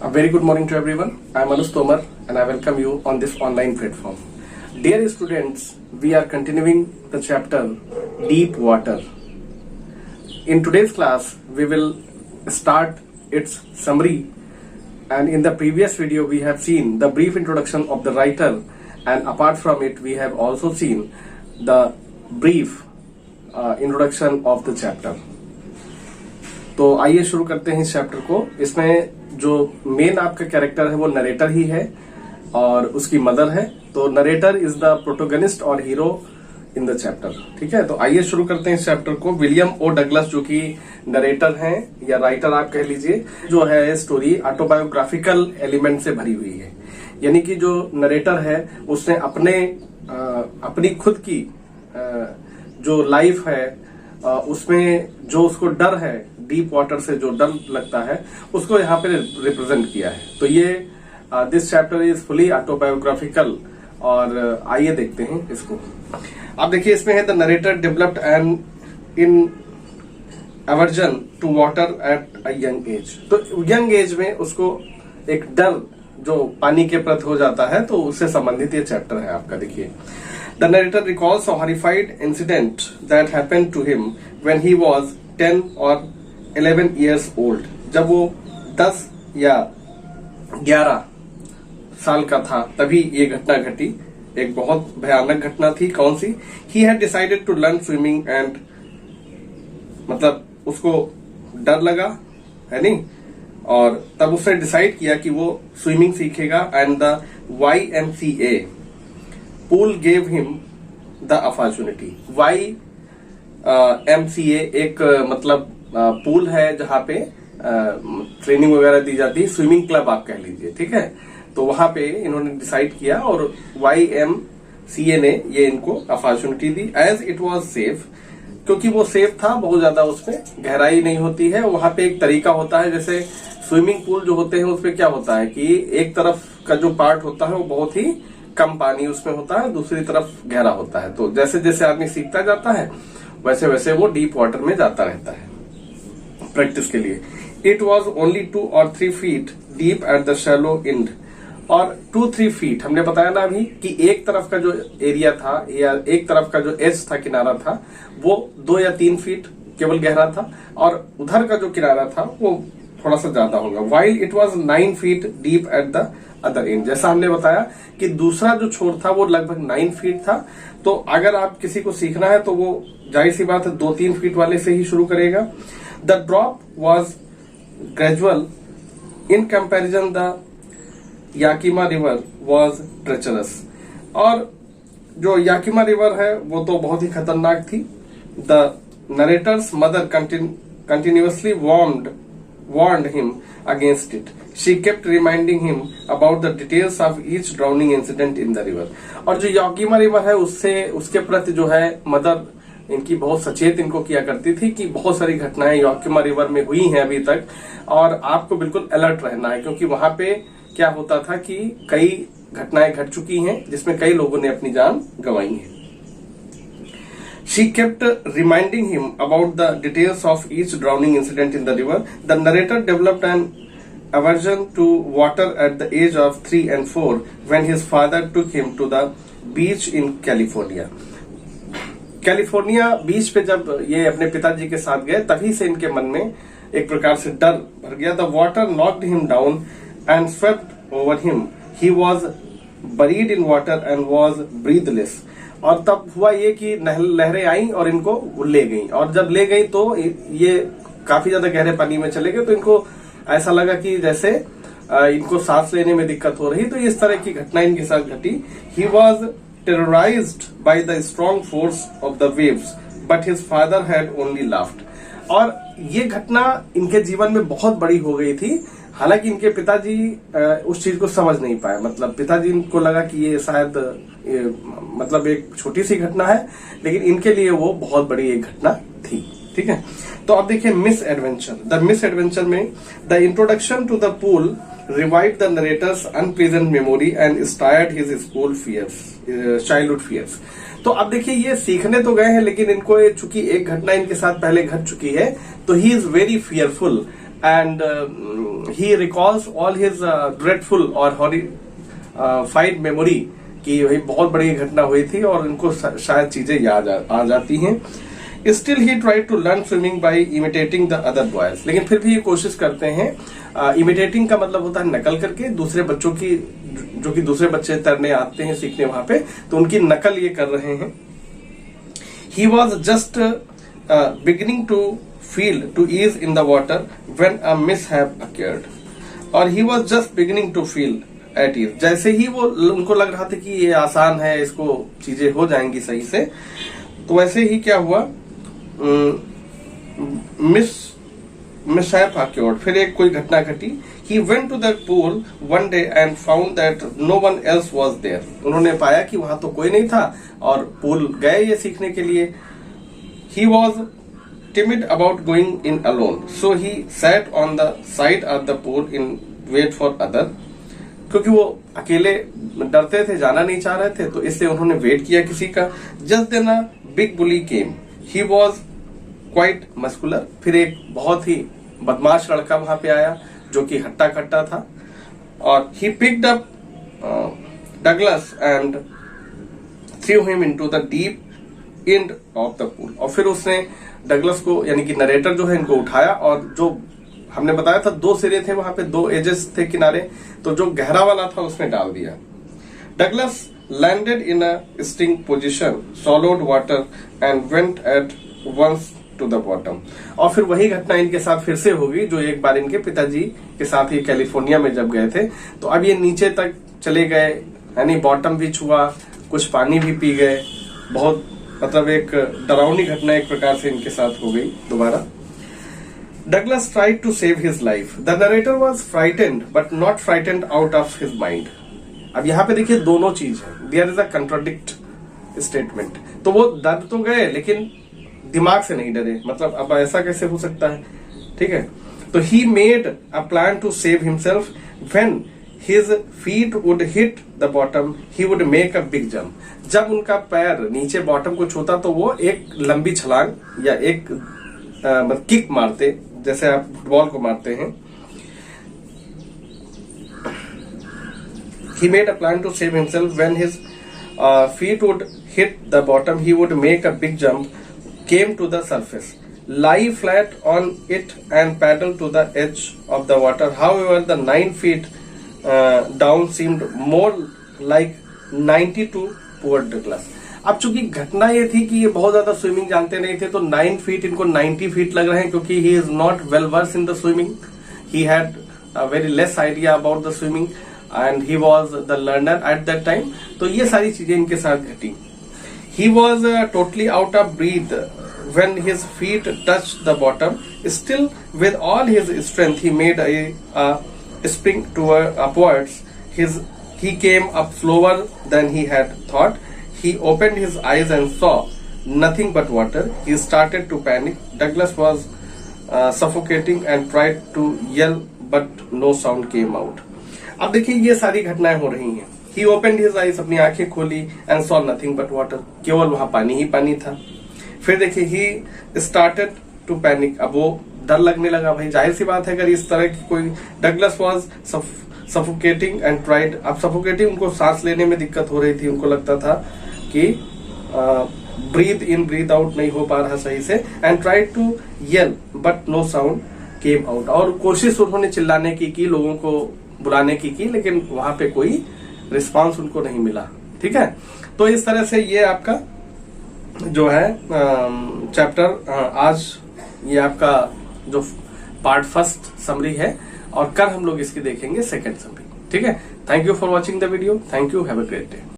A very good morning to everyone. I am Anush Tomar and I welcome you on this online platform. Dear students, we are continuing the chapter Deep Water. In today's class, we will start its summary, and in the previous video we have seen the brief introduction of the writer, and apart from it we have also seen the brief introduction of the chapter. तो आइए शुरू करते हैं इस chapter को। इसमें जो main आपका कैरेक्टर है वो नरेटर ही है और उसकी मदर है। तो नरेटर इज द प्रोटोगनिस्ट और हीरो इन द चैप्टर। ठीक है, तो आइए शुरू करते हैं इस चैप्टर को। विलियम ओ डगलस जो कि नरेटर हैं या राइटर आप कह लीजिए, जो है स्टोरी ऑटोबायोग्राफिकल एलिमेंट से भरी हुई है। यानी कि जो नरेटर है उसने अपनी खुद की जो लाइफ है उसमें जो उसको डर है, डीप वाटर से जो डर लगता है, उसको यहाँ पे रिप्रेजेंट किया है। तो ये this chapter is fully autobiographical. और आइए देखते हैं इसको। आप देखिए, इसमें है the narrator developed an in aversion to water at a young age. तो यंग एज में उसको एक डर जो पानी के प्रति हो जाता है, तो उससे संबंधित ये चैप्टर है आपका। देखिए, the narrator recalls a horrified incident that happened to him when he was 10 और 11 years old। जब वो 10 या 11 साल का था तभी ये घटना घटी। एक बहुत भयानक घटना थी। कौन सी? He had decided to learn swimming and, मतलब उसको डर लगा है नहीं, और तब उसने डिसाइड किया कि वो स्विमिंग सीखेगा। And the YMCA pool gave him the opportunity. YMCA एक मतलब पूल है जहां पे ट्रेनिंग वगैरह दी जाती है, स्विमिंग क्लब आप कह लीजिए। ठीक है, तो वहां पे इन्होंने डिसाइड किया और YMCA ने ये इनको अपॉर्चुनिटी दी। एज इट वाज सेफ, क्योंकि वो सेफ था, बहुत ज्यादा उसमें गहराई नहीं होती है। वहां पे एक तरीका होता है, जैसे स्विमिंग पूल जो होते हैं उसमें क्या होता है कि एक तरफ का जो पार्ट होता है वो बहुत ही कम पानी उसमें होता है, दूसरी तरफ गहरा होता है। तो जैसे जैसे आदमी सीखता जाता है वैसे वैसे वो डीप वाटर में जाता रहता है प्रैक्टिस के लिए। It was only 2 or 3 feet deep at the shallow and. और 2-3 feet हमने बताया ना अभी कि एक तरफ का जो एरिया था या एक तरफ का जो एज था, किनारा था, वो 2 या 3 feet केवल गहरा था, और उधर का जो किनारा था वो थोड़ा सा ज्यादा होगा। While it was 9 feet deep at the other and. जैसा हमने बताया कि दूसरा जो छोर था वो लगभग 9 feet था। तो अगर आप किसी को सीखना है तो वो जाहिर सी बात है 2-3 feet वाले से ही शुरू करेगा। The drop was gradual in comparison the Yakima river was treacherous. और जो याकिमा रिवर है वो तो बहुत ही खतरनाक थी। The narrator's mother continuously warned him against it. She kept reminding him about the details of each drowning incident in the river. और जो याकिमा रिवर है उसके प्रति जो है मदर इनकी बहुत सचेत इनको किया करती थी कि बहुत सारी घटनाएं याकिमा रिवर में हुई हैं अभी तक, और आपको बिल्कुल अलर्ट रहना है, क्योंकि वहां पे क्या होता था कि कई घटनाएं घट चुकी हैं जिसमें कई लोगों ने अपनी जान गंवाई है। She kept reminding him about the details of each drowning incident in the river. The narrator developed an aversion to water at the age of 3 and 4 when his father took him to the beach in California. California beach पे जब ये अपने पिताजी के साथ गए तभी से इनके मन में एक प्रकार से डर भर गया। The water knocked him down and swept over him. He was buried in water and was breathless. और तब हुआ ये कि लहरें आई और इनको ले गई, और जब ले गई तो ये काफी ज्यादा गहरे पानी में चले गए। तो इनको ऐसा लगा कि जैसे इनको सांस लेने में दिक्कत हो रही। तो इस तरह की घटना इनके साथ घटी। He was terrorized by the strong force of the waves but his father had only laughed. और ये घटना इनके जीवन में बहुत बड़ी हो गई थी। हालांकि इनके पिताजी उस चीज को समझ नहीं पाए। मतलब पिताजी को लगा कि ये शायद मतलब एक छोटी सी घटना है, लेकिन इनके लिए वो बहुत बड़ी एक घटना थी। ठीक है, तो अब देखिए misadventure. The misadventure में the introduction to the pool revived the narrator's unpleasant memory and stirred his school fears, childhood fears. तो अब देखिए ये सीखने तो गए हैं, लेकिन इनको चूंकि एक घटना इनके साथ पहले घट चुकी है, तो he is very fearful and he recalls all his dreadful or horrified memory कि भाई बहुत बड़ी घटना हुई थी और इनको शायद चीजें याद आ जाती हैं. Still he tried to learn swimming by imitating the other boys. लेकिन फिर भी ये कोशिश करते हैं. इमिटेटिंग का मतलब होता है नकल करके दूसरे बच्चों की, जो कि दूसरे बच्चे तैरने आते हैं सीखने वहां पे, तो उनकी नकल ये कर रहे हैं. He was just beginning to feel to ease in the water when a mishap occurred. और he was just beginning to feel at ease. जैसे ही वो उनको लग रहा था कि ये आसान है, इसको चीजें हो जाएंगी सही से, तो वैसे ही क्या हुआ, मिसहैप occurred. फिर एक कोई घटना घटी. He went to the pool one day and found that no one else was there. उन्होंने पाया कि वहां तो कोई नहीं था और पूल गए ये सीखने के लिए. He was timid about going in alone, so he sat on the side of the pool in wait for other. क्योंकि वो अकेले डरते थे, जाना नहीं चाह रहे थे, तो इसलिए उन्होंने वेट किया किसी का. Just then a big bully came. He was quite muscular. फिर एक बहुत ही बदमाश लड़का वहां पे आया जो कि हट्टा कट्टा था, और he picked up Douglas and threw him into the deep end of the pool. और फिर उसने डगलस को, यानी कि नरेटर जो है, इनको उठाया, और जो हमने बताया था 2 सिरे थे वहां पे, 2 एजेस थे किनारे, तो जो गहरा वाला था उसमें डाल दिया. Douglas landed in a sitting position, swallowed water and went at once to the bottom. और फिर वही घटना इनके साथ फिर से होगी जो एक बार इनके पिताजी के साथ ही कैलिफोर्निया में जब गए थे. तो अब ये नीचे तक चले गए, यानी बॉटम भी छुआ, कुछ पानी भी पी गए. बहुत मतलब एक डरावनी घटना एक प्रकार से इनके साथ हो गई दोबारा. Douglas tried to save his life. The narrator was frightened but not frightened out of his mind. अब यहाँ पे देखिए दोनों चीज है. There is a contradict statement. तो वो डर तो गए लेकिन दिमाग से नहीं डरे. मतलब अब ऐसा कैसे हो सकता है, ठीक है. तो he made a plan to save himself. When his feet would hit the bottom he would make a big jump. जब उनका पैर नीचे बॉटम को छूता तो वो एक लंबी छलांग या एक किक मारते, जैसे आप फुटबॉल को मारते हैं. He made a plan to save himself. When his feet would hit the bottom, he would make a big jump, came to the surface, lie flat on it and paddle to the edge of the water. However, the 9 feet down seemed more like 90 to poor Douglas. अब चूंकि घटना ये थी कि ये बहुत ज्यादा swimming जानते नहीं थे, तो 9 फीट इनको 90 फीट लग रहे हैं, क्योंकि he is not well versed in the swimming. He had a very less idea about the swimming. And he was the learner at that time. तो ये सारी चीजें इनके साथ घटी. He was totally out of breath when his feet touched the bottom. Still, with all his strength, he made a spring upwards. He came up slower than he had thought. He opened his eyes and saw nothing but water. He started to panic. Douglas was suffocating and tried to yell, but no sound came out. अब देखिए ये सारी घटनाएं हो रही हैं. He opened his eyes, अपनी आंखें खोली, and saw nothing but water. केवल वहां पानी ही पानी था. फिर देखिए he started to panic. अब वो डर लगने लगा. भाई जाहिर सी बात है, अगर इस तरह की कोई, Douglas was suffocating and tried. अब suffocating, उनको सांस लेने में दिक्कत हो रही थी. उनको लगता था कि breathe in breathe out नहीं हो पा रहा सही से, and tried to yell but no sound came out. और कोशिश उन्होंने चिल्लाने की लोगों को बुलाने की, लेकिन वहां पे कोई रिस्पांस उनको नहीं मिला. ठीक है. तो इस तरह से ये आपका जो है चैप्टर, आज ये आपका जो पार्ट 1 समरी है, और कल हम लोग इसकी देखेंगे 2nd समरी. ठीक है. Thank you for watching the video. Thank you. Have a great day.